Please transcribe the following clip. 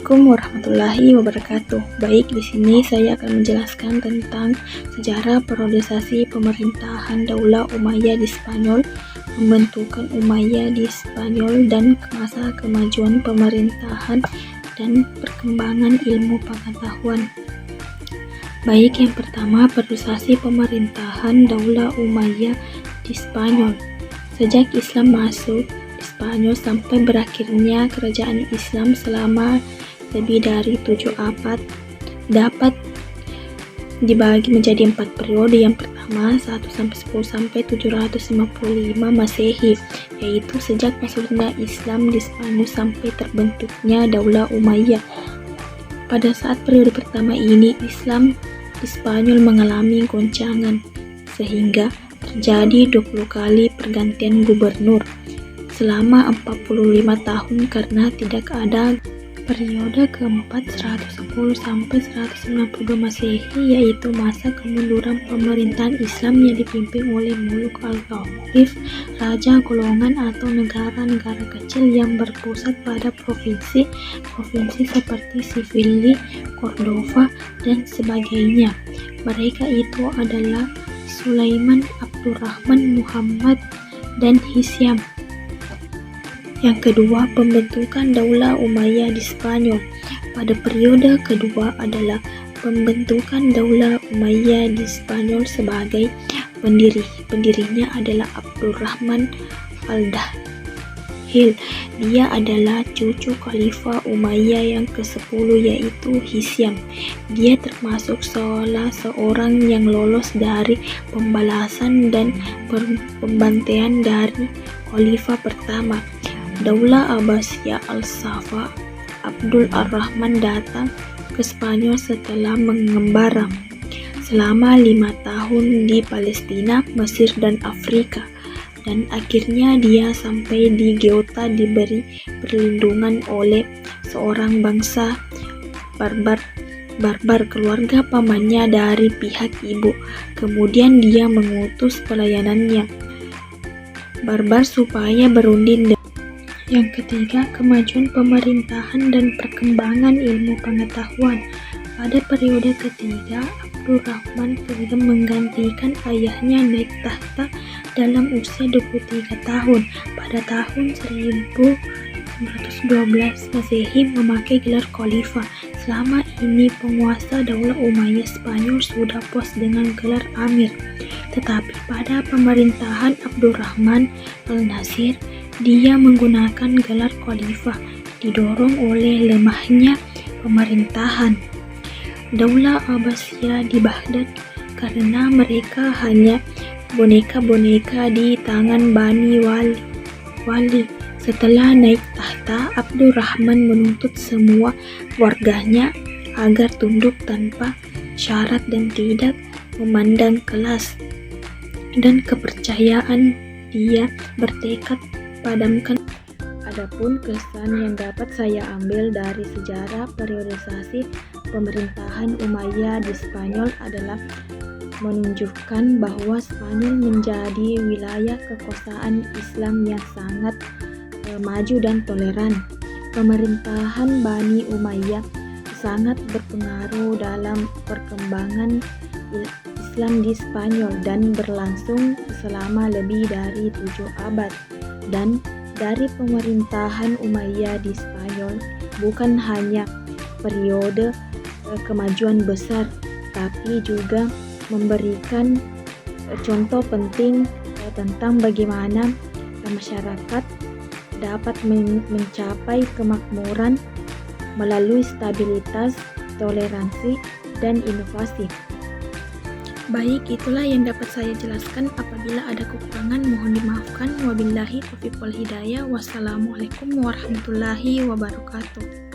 Assalamualaikum warahmatullahi wabarakatuh. Baik, di sini saya akan menjelaskan tentang sejarah periodisasi pemerintahan Daulah Umayyah di Spanyol, pembentukan Umayyah di Spanyol, dan masa kemajuan pemerintahan dan perkembangan ilmu pengetahuan. Baik, yang pertama, periodisasi pemerintahan Daulah Umayyah di Spanyol. Sejak Islam masuk di Spanyol sampai berakhirnya kerajaan Islam selama lebih dari 7 abad dapat dibagi menjadi 4 periode. Yang pertama 1-10 sampai 755 Masehi, yaitu sejak masuknya Islam di Spanyol sampai terbentuknya Daulah Umayyah. Pada saat periode pertama ini, Islam di Spanyol mengalami goncangan sehingga terjadi 20 kali pergantian gubernur selama 45 tahun karena tidak ada. Periode keempat 110 sampai 192 Masehi, yaitu masa kemunduran pemerintahan Islam yang dipimpin oleh Muluk al-Tawaif, raja golongan atau negara-negara kecil yang berpusat pada provinsi seperti Sivili, Cordova, dan sebagainya. Mereka itu adalah Sulaiman, Abdurrahman, Muhammad, dan Hisyam. Yang kedua, pembentukan Daulah Umayyah di Spanyol. Pada periode kedua adalah pembentukan Daulah Umayyah di Spanyol sebagai pendirinya adalah Abdurrahman al-Dahil. Dia adalah cucu Khalifah Umayyah yang ke-10, yaitu Hisyam. Dia termasuk salah seorang yang lolos dari pembalasan dan pembantaian dari Khalifah pertama. Daulah Abbasiyah Al-Safa Abdul Ar-Rahman datang ke Spanyol setelah mengembara selama 5 tahun di Palestina, Mesir, dan Afrika, dan akhirnya dia sampai di Ceuta diberi perlindungan oleh seorang bangsa barbar keluarga pamannya dari pihak ibu. Kemudian dia mengutus pelayanannya barbar supaya berunding. Yang ketiga, kemajuan pemerintahan dan perkembangan ilmu pengetahuan. Pada periode ketiga, Abdurrahman III menggantikan ayahnya naik tahta dalam usia 23 tahun. Pada tahun 1912 Masehi memakai gelar Khalifah. Selama ini penguasa Daulah Umayyah Spanyol sudah puas dengan gelar Amir. Tetapi pada pemerintahan Abdurrahman al-Nasir, dia menggunakan gelar Khalifah didorong oleh lemahnya pemerintahan Daulah Abbasiyah di Baghdad karena mereka hanya boneka-boneka di tangan Bani Wali. Setelah naik tahta, Abdurrahman menuntut semua warganya agar tunduk tanpa syarat dan tidak memandang kelas dan kepercayaan. Dia bertekad padamkan. Adapun kesan yang dapat saya ambil dari sejarah periodisasi pemerintahan Umayyah di Spanyol adalah menunjukkan bahwa Spanyol menjadi wilayah kekuasaan Islam yang sangat maju dan toleran. Pemerintahan Bani Umayyah sangat berpengaruh dalam perkembangan Islam di Spanyol dan berlangsung selama lebih dari 7 abad. Dan dari pemerintahan Umayyah di Spanyol bukan hanya periode kemajuan besar, tapi juga memberikan contoh penting tentang bagaimana masyarakat dapat mencapai kemakmuran melalui stabilitas, toleransi, dan inovasi. Baik, itulah yang dapat saya jelaskan. Apabila ada kekurangan mohon dimaafkan. Wabillahi taufiq wal hidayah. Wassalamualaikum warahmatullahi wabarakatuh.